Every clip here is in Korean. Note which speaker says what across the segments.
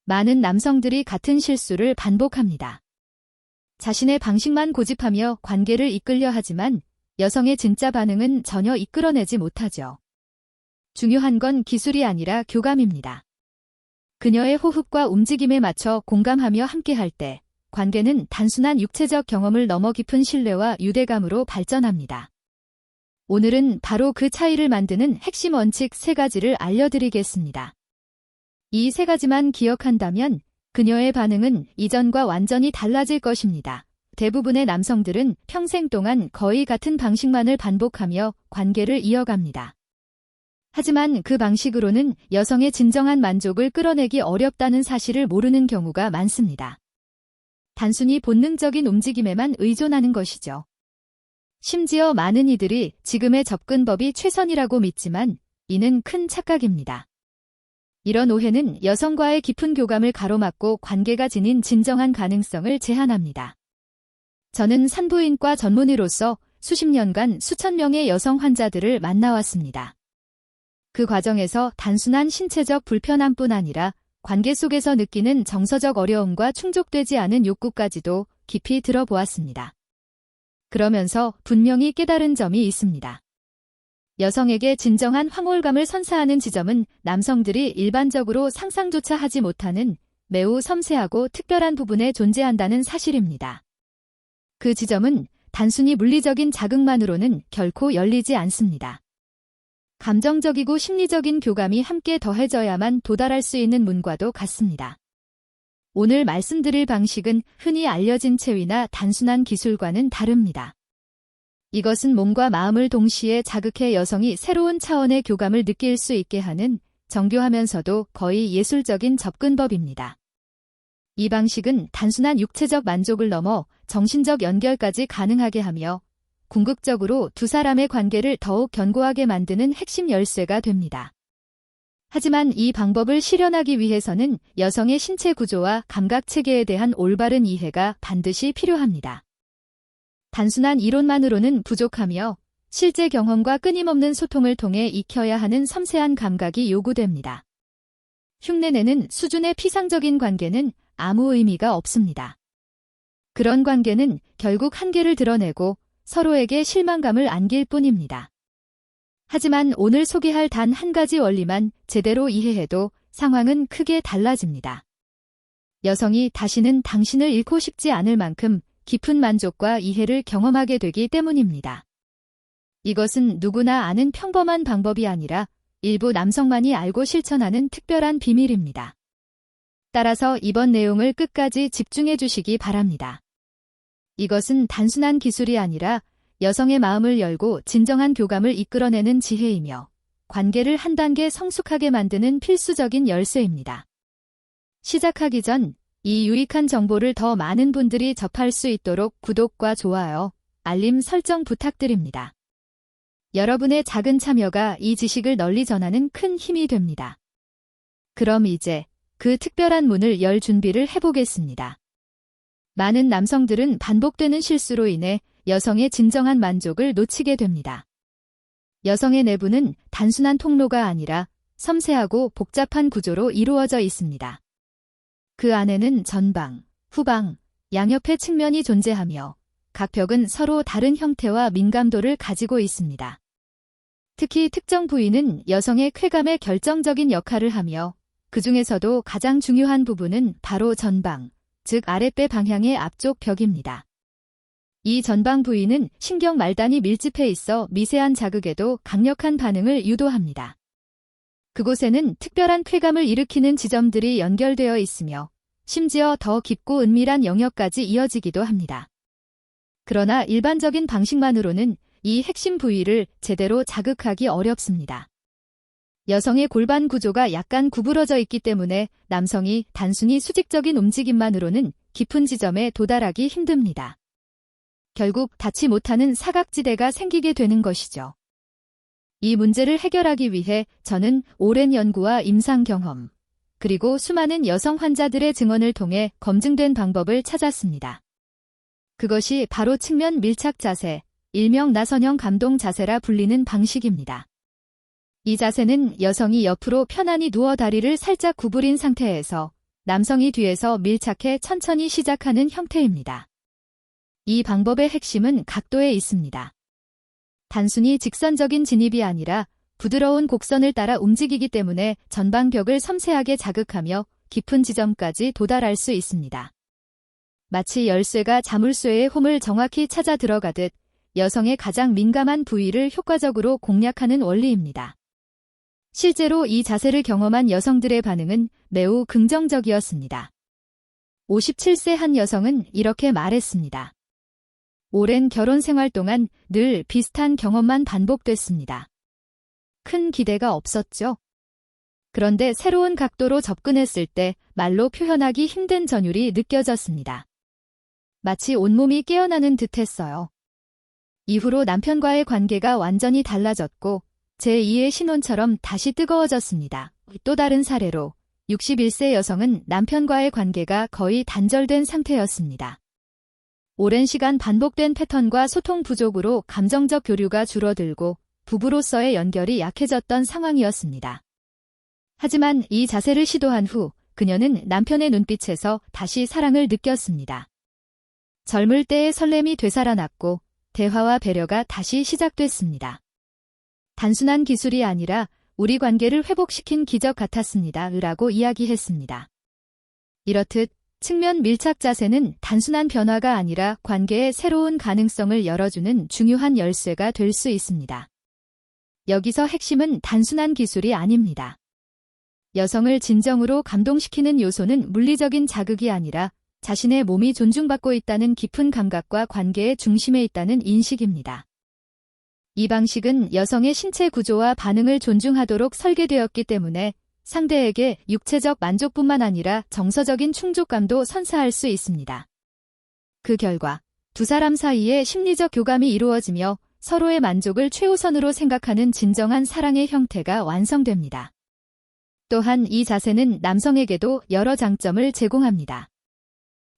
Speaker 1: 많은 남성들이 같은 실수를 반복합니다. 자신의 방식만 고집하며 관계를 이끌려 하지만 여성의 진짜 반응은 전혀 이끌어내지 못하죠. 중요한 건 기술이 아니라 교감입니다. 그녀의 호흡과 움직임에 맞춰 공감하며 함께할 때 관계는 단순한 육체적 경험을 넘어 깊은 신뢰와 유대감으로 발전합니다. 오늘은 바로 그 차이를 만드는 핵심 원칙 3가지를 알려드리겠습니다. 이 3가지만 기억한다면 그녀의 반응은 이전과 완전히 달라질 것입니다. 대부분의 남성들은 평생 동안 거의 같은 방식만을 반복하며 관계를 이어갑니다. 하지만 그 방식으로는 여성의 진정한 만족을 끌어내기 어렵다는 사실을 모르는 경우가 많습니다. 단순히 본능적인 움직임에만 의존하는 것이죠. 심지어 많은 이들이 지금의 접근법이 최선이라고 믿지만 이는 큰 착각입니다. 이런 오해는 여성과의 깊은 교감을 가로막고 관계가 지닌 진정한 가능성을 제한합니다. 저는 산부인과 전문의로서 수십 년간 수천 명의 여성 환자들을 만나왔습니다. 그 과정에서 단순한 신체적 불편함뿐 아니라 관계 속에서 느끼는 정서적 어려움과 충족되지 않은 욕구까지도 깊이 들어보았습니다. 그러면서 분명히 깨달은 점이 있습니다. 여성에게 진정한 황홀감을 선사하는 지점은 남성들이 일반적으로 상상조차 하지 못하는 매우 섬세하고 특별한 부분에 존재한다는 사실입니다. 그 지점은 단순히 물리적인 자극만으로는 결코 열리지 않습니다. 감정적이고 심리적인 교감이 함께 더해져야만 도달할 수 있는 문과도 같습니다. 오늘 말씀드릴 방식은 흔히 알려진 체위나 단순한 기술과는 다릅니다. 이것은 몸과 마음을 동시에 자극해 여성이 새로운 차원의 교감을 느낄 수 있게 하는 정교하면서도 거의 예술적인 접근법입니다. 이 방식은 단순한 육체적 만족을 넘어 정신적 연결까지 가능하게 하며 궁극적으로 두 사람의 관계를 더욱 견고하게 만드는 핵심 열쇠가 됩니다. 하지만 이 방법을 실현하기 위해서는 여성의 신체 구조와 감각 체계에 대한 올바른 이해가 반드시 필요합니다. 단순한 이론만으로는 부족하며 실제 경험과 끊임없는 소통을 통해 익혀야 하는 섬세한 감각이 요구됩니다. 흉내내는 수준의 피상적인 관계는 아무 의미가 없습니다. 그런 관계는 결국 한계를 드러내고 서로에게 실망감을 안길 뿐입니다. 하지만 오늘 소개할 단 한 가지 원리만 제대로 이해해도 상황은 크게 달라집니다. 여성이 다시는 당신을 잃고 싶지 않을 만큼 깊은 만족과 이해를 경험하게 되기 때문입니다. 이것은 누구나 아는 평범한 방법이 아니라 일부 남성만이 알고 실천하는 특별한 비밀입니다. 따라서 이번 내용을 끝까지 집중해 주시기 바랍니다. 이것은 단순한 기술이 아니라 여성의 마음을 열고 진정한 교감을 이끌어내는 지혜이며 관계를 한 단계 성숙하게 만드는 필수적인 열쇠입니다. 시작하기 전 이 유익한 정보를 더 많은 분들이 접할 수 있도록 구독과 좋아요, 알림 설정 부탁드립니다. 여러분의 작은 참여가 이 지식을 널리 전하는 큰 힘이 됩니다. 그럼 이제 그 특별한 문을 열 준비를 해보겠습니다. 많은 남성들은 반복되는 실수로 인해 여성의 진정한 만족을 놓치게 됩니다. 여성의 내부는 단순한 통로가 아니라 섬세하고 복잡한 구조로 이루어져 있습니다. 그 안에는 전방, 후방, 양옆의 측면이 존재하며 각 벽은 서로 다른 형태와 민감도를 가지고 있습니다. 특히 특정 부위는 여성의 쾌감에 결정적인 역할을 하며 그 중에서도 가장 중요한 부분은 바로 전방, 즉 아랫배 방향의 앞쪽 벽입니다. 이 전방 부위는 신경 말단이 밀집해 있어 미세한 자극에도 강력한 반응을 유도합니다. 그곳에는 특별한 쾌감을 일으키는 지점들이 연결되어 있으며 심지어 더 깊고 은밀한 영역까지 이어지기도 합니다. 그러나 일반적인 방식만으로는 이 핵심 부위를 제대로 자극하기 어렵습니다. 여성의 골반 구조가 약간 구부러져 있기 때문에 남성이 단순히 수직적인 움직임만으로는 깊은 지점에 도달하기 힘듭니다. 결국 닿지 못하는 사각지대가 생기게 되는 것이죠. 이 문제를 해결하기 위해 저는 오랜 연구와 임상 경험, 그리고 수많은 여성 환자들의 증언을 통해 검증된 방법을 찾았습니다. 그것이 바로 측면 밀착 자세, 일명 나선형 감동 자세라 불리는 방식입니다. 이 자세는 여성이 옆으로 편안히 누워 다리를 살짝 구부린 상태에서 남성이 뒤에서 밀착해 천천히 시작하는 형태입니다. 이 방법의 핵심은 각도에 있습니다. 단순히 직선적인 진입이 아니라 부드러운 곡선을 따라 움직이기 때문에 전방벽을 섬세하게 자극하며 깊은 지점까지 도달할 수 있습니다. 마치 열쇠가 자물쇠의 홈을 정확히 찾아 들어가듯 여성의 가장 민감한 부위를 효과적으로 공략하는 원리입니다. 실제로 이 자세를 경험한 여성들의 반응은 매우 긍정적이었습니다. 57세 한 여성은 이렇게 말했습니다. 오랜 결혼 생활 동안 늘 비슷한 경험만 반복됐습니다. 큰 기대가 없었죠. 그런데 새로운 각도로 접근했을 때 말로 표현하기 힘든 전율이 느껴졌습니다. 마치 온몸이 깨어나는 듯했어요. 이후로 남편과의 관계가 완전히 달라졌고 제2의 신혼처럼 다시 뜨거워졌습니다. 또 다른 사례로 61세 여성은 남편과의 관계가 거의 단절된 상태였습니다. 오랜 시간 반복된 패턴과 소통 부족으로 감정적 교류가 줄어들고 부부로서의 연결이 약해졌던 상황이었습니다. 하지만 이 자세를 시도한 후 그녀는 남편의 눈빛에서 다시 사랑을 느꼈습니다. 젊을 때의 설렘이 되살아났고 대화와 배려가 다시 시작됐습니다. 단순한 기술이 아니라 우리 관계를 회복시킨 기적 같았습니다. 라고 이야기했습니다. 이렇듯 측면 밀착 자세는 단순한 변화가 아니라 관계의 새로운 가능성을 열어주는 중요한 열쇠가 될 수 있습니다. 여기서 핵심은 단순한 기술이 아닙니다. 여성을 진정으로 감동시키는 요소는 물리적인 자극이 아니라 자신의 몸이 존중받고 있다는 깊은 감각과 관계의 중심에 있다는 인식입니다. 이 방식은 여성의 신체 구조와 반응을 존중하도록 설계되었기 때문에 상대에게 육체적 만족뿐만 아니라 정서적인 충족감도 선사할 수 있습니다. 그 결과 두 사람 사이에 심리적 교감이 이루어지며 서로의 만족을 최우선으로 생각하는 진정한 사랑의 형태가 완성됩니다. 또한 이 자세는 남성에게도 여러 장점을 제공합니다.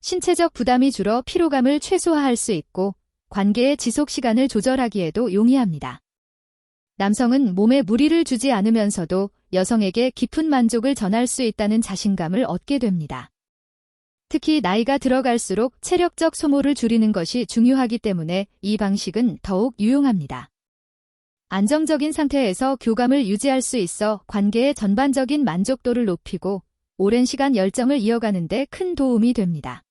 Speaker 1: 신체적 부담이 줄어 피로감을 최소화할 수 있고 관계의 지속 시간을 조절하기에도 용이합니다. 남성은 몸에 무리를 주지 않으면서도 여성에게 깊은 만족을 전할 수 있다는 자신감을 얻게 됩니다. 특히 나이가 들어갈수록 체력적 소모를 줄이는 것이 중요하기 때문에 이 방식은 더욱 유용합니다. 안정적인 상태에서 교감을 유지할 수 있어 관계의 전반적인 만족도를 높이고 오랜 시간 열정을 이어가는 데 큰 도움이 됩니다.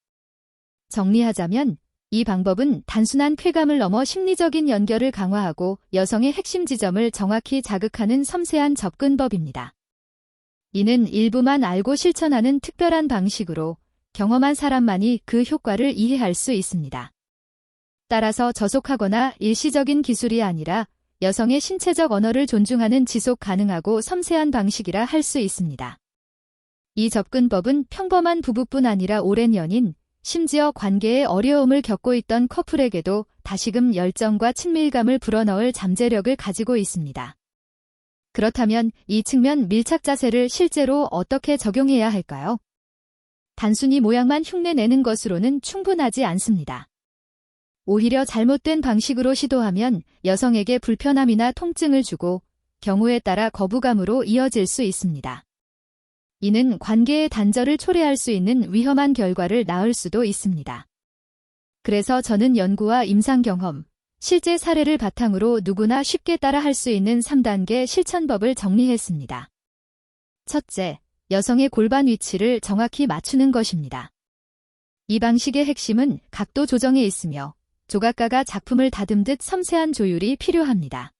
Speaker 1: 정리하자면 이 방법은 단순한 쾌감을 넘어 심리적인 연결을 강화하고 여성의 핵심 지점을 정확히 자극하는 섬세한 접근법입니다. 이는 일부만 알고 실천하는 특별한 방식으로 경험한 사람만이 그 효과를 이해할 수 있습니다. 따라서 저속하거나 일시적인 기술이 아니라 여성의 신체적 언어를 존중하는 지속 가능하고 섬세한 방식이라 할 수 있습니다. 이 접근법은 평범한 부부뿐 아니라 오랜 연인, 심지어 관계에 어려움을 겪고 있던 커플에게도 다시금 열정과 친밀감을 불어넣을 잠재력을 가지고 있습니다. 그렇다면 이 측면 밀착 자세를 실제로 어떻게 적용해야 할까요? 단순히 모양만 흉내내는 것으로는 충분하지 않습니다. 오히려 잘못된 방식으로 시도하면 여성에게 불편함이나 통증을 주고 경우에 따라 거부감으로 이어질 수 있습니다. 이는 관계의 단절을 초래할 수 있는 위험한 결과를 낳을 수도 있습니다. 그래서 저는 연구와 임상 경험, 실제 사례를 바탕으로 누구나 쉽게 따라할 수 있는 3단계 실천법을 정리했습니다. 첫째, 여성의 골반 위치를 정확히 맞추는 것입니다. 이 방식의 핵심은 각도 조정에 있으며 조각가가 작품을 다듬듯 섬세한 조율이 필요합니다.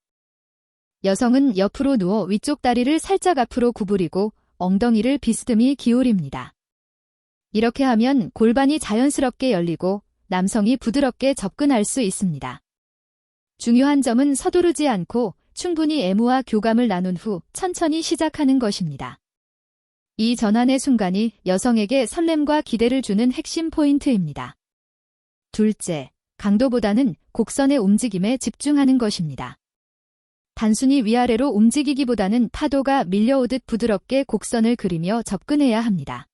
Speaker 1: 여성은 옆으로 누워 위쪽 다리를 살짝 앞으로 구부리고 엉덩이를 비스듬히 기울입니다. 이렇게 하면 골반이 자연스럽게 열리고 남성이 부드럽게 접근할 수 있습니다. 중요한 점은 서두르지 않고 충분히 애무와 교감을 나눈 후 천천히 시작하는 것입니다. 이 전환의 순간이 여성에게 설렘과 기대를 주는 핵심 포인트입니다. 둘째, 강도보다는 곡선의 움직임에 집중하는 것입니다. 단순히 위아래로 움직이기보다는 파도가 밀려오듯 부드럽게 곡선을 그리며 접근해야 합니다.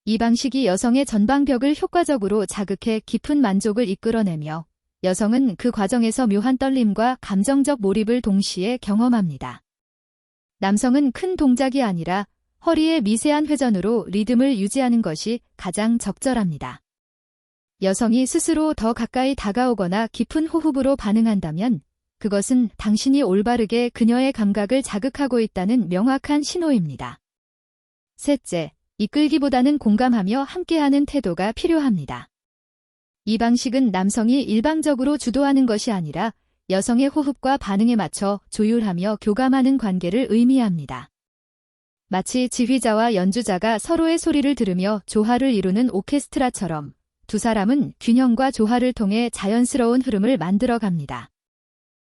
Speaker 1: 이 방식이 여성의 전방벽을 효과적으로 자극해 깊은 만족을 이끌어내며 여성은 그 과정에서 묘한 떨림과 감정적 몰입을 동시에 경험합니다. 남성은 큰 동작이 아니라 허리의 미세한 회전으로 리듬을 유지하는 것이 가장 적절합니다. 여성이 스스로 더 가까이 다가오거나 깊은 호흡으로 반응한다면 그것은 당신이 올바르게 그녀의 감각을 자극하고 있다는 명확한 신호입니다. 셋째, 이끌기보다는 공감하며 함께하는 태도가 필요합니다. 이 방식은 남성이 일방적으로 주도하는 것이 아니라 여성의 호흡과 반응에 맞춰 조율하며 교감하는 관계를 의미합니다. 마치 지휘자와 연주자가 서로의 소리를 들으며 조화를 이루는 오케스트라처럼 두 사람은 균형과 조화를 통해 자연스러운 흐름을 만들어 갑니다.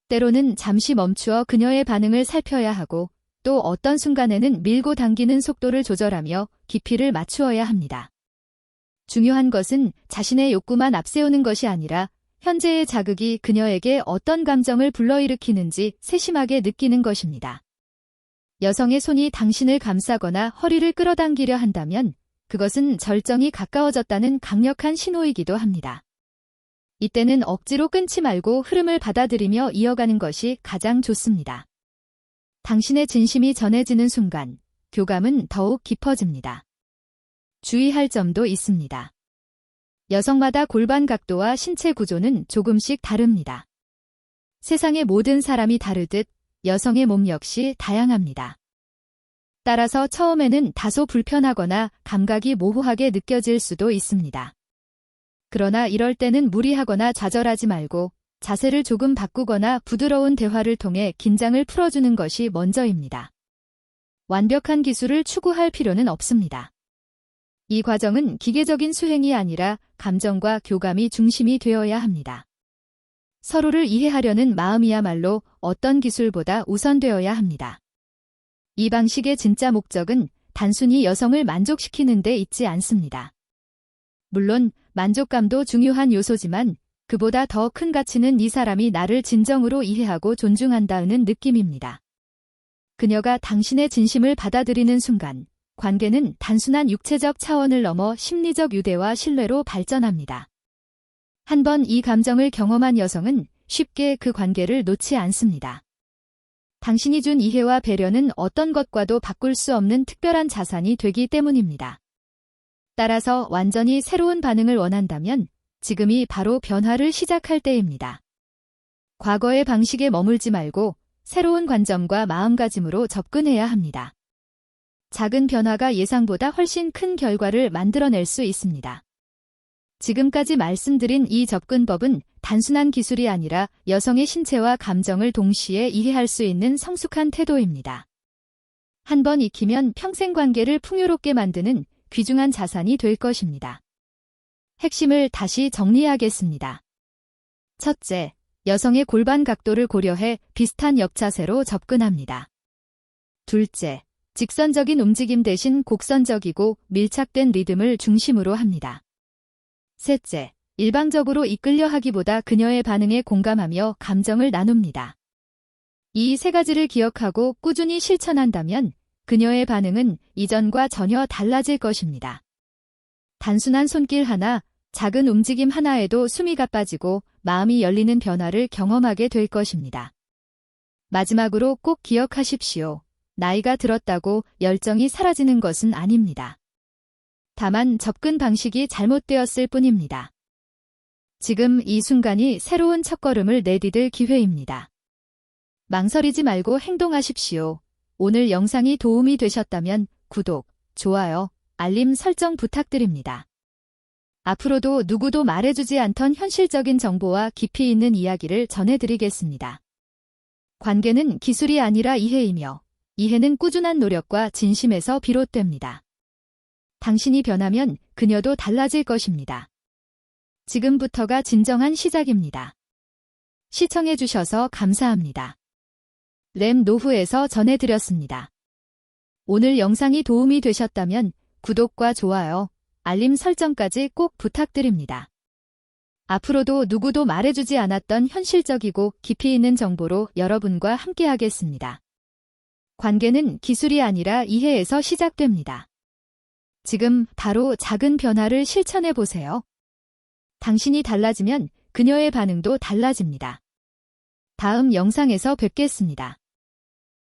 Speaker 1: 때로는 잠시 멈추어 그녀의 반응을 살펴야 하고 또 어떤 순간에는 밀고 당기는 속도를 조절하며 깊이를 맞추어야 합니다. 중요한 것은 자신의 욕구만 앞세우는 것이 아니라 현재의 자극이 그녀에게 어떤 감정을 불러일으키는지 세심하게 느끼는 것입니다. 여성의 손이 당신을 감싸거나 허리를 끌어당기려 한다면 그것은 절정이 가까워졌다는 강력한 신호이기도 합니다. 이때는 억지로 끊지 말고 흐름을 받아들이며 이어가는 것이 가장 좋습니다. 당신의 진심이 전해지는 순간 교감은 더욱 깊어집니다. 주의할 점도 있습니다. 여성마다 골반 각도와 신체 구조는 조금씩 다릅니다. 세상의 모든 사람이 다르듯 여성의 몸 역시 다양합니다. 따라서 처음에는 다소 불편하거나 감각이 모호하게 느껴질 수도 있습니다. 그러나 이럴 때는 무리하거나 좌절하지 말고 자세를 조금 바꾸거나 부드러운 대화를 통해 긴장을 풀어주는 것이 먼저입니다. 완벽한 기술을 추구할 필요는 없습니다. 이 과정은 기계적인 수행이 아니라 감정과 교감이 중심이 되어야 합니다. 서로를 이해하려는 마음이야말로 어떤 기술보다 우선되어야 합니다. 이 방식의 진짜 목적은 단순히 여성을 만족시키는 데 있지 않습니다. 물론 만족감도 중요한 요소지만 그보다 더 큰 가치는 이 사람이 나를 진정으로 이해하고 존중한다는 느낌입니다. 그녀가 당신의 진심을 받아들이는 순간 관계는 단순한 육체적 차원을 넘어 심리적 유대와 신뢰로 발전합니다. 한번 이 감정을 경험한 여성은 쉽게 그 관계를 놓지 않습니다. 당신이 준 이해와 배려는 어떤 것과도 바꿀 수 없는 특별한 자산이 되기 때문입니다. 따라서 완전히 새로운 반응을 원한다면 지금이 바로 변화를 시작할 때입니다. 과거의 방식에 머물지 말고 새로운 관점과 마음가짐으로 접근해야 합니다. 작은 변화가 예상보다 훨씬 큰 결과를 만들어낼 수 있습니다. 지금까지 말씀드린 이 접근법은 단순한 기술이 아니라 여성의 신체와 감정을 동시에 이해할 수 있는 성숙한 태도입니다. 한번 익히면 평생 관계를 풍요롭게 만드는 귀중한 자산이 될 것입니다. 핵심을 다시 정리하겠습니다. 첫째, 여성의 골반 각도를 고려해 비슷한 옆자세로 접근합니다. 둘째, 직선적인 움직임 대신 곡선적이고 밀착된 리듬을 중심으로 합니다. 셋째, 일방적으로 이끌려 하기보다 그녀의 반응에 공감하며 감정을 나눕니다. 이 세 가지를 기억하고 꾸준히 실천한다면 그녀의 반응은 이전과 전혀 달라질 것입니다. 단순한 손길 하나, 작은 움직임 하나에도 숨이 가빠지고 마음이 열리는 변화를 경험하게 될 것입니다. 마지막으로 꼭 기억하십시오. 나이가 들었다고 열정이 사라지는 것은 아닙니다. 다만 접근 방식이 잘못되었을 뿐입니다. 지금 이 순간이 새로운 첫걸음을 내디딜 기회입니다. 망설이지 말고 행동하십시오. 오늘 영상이 도움이 되셨다면 구독, 좋아요, 알림 설정 부탁드립니다. 앞으로도 누구도 말해주지 않던 현실적인 정보와 깊이 있는 이야기를 전해드리겠습니다. 관계는 기술이 아니라 이해이며 이해는 꾸준한 노력과 진심에서 비롯됩니다. 당신이 변하면 그녀도 달라질 것입니다. 지금부터가 진정한 시작입니다. 시청해주셔서 감사합니다. 램 노후에서 전해드렸습니다. 오늘 영상이 도움이 되셨다면 구독과 좋아요, 알림 설정까지 꼭 부탁드립니다. 앞으로도 누구도 말해주지 않았던 현실적이고 깊이 있는 정보로 여러분과 함께하겠습니다. 관계는 기술이 아니라 이해에서 시작됩니다. 지금 바로 작은 변화를 실천해보세요. 당신이 달라지면 그녀의 반응도 달라집니다. 다음 영상에서 뵙겠습니다.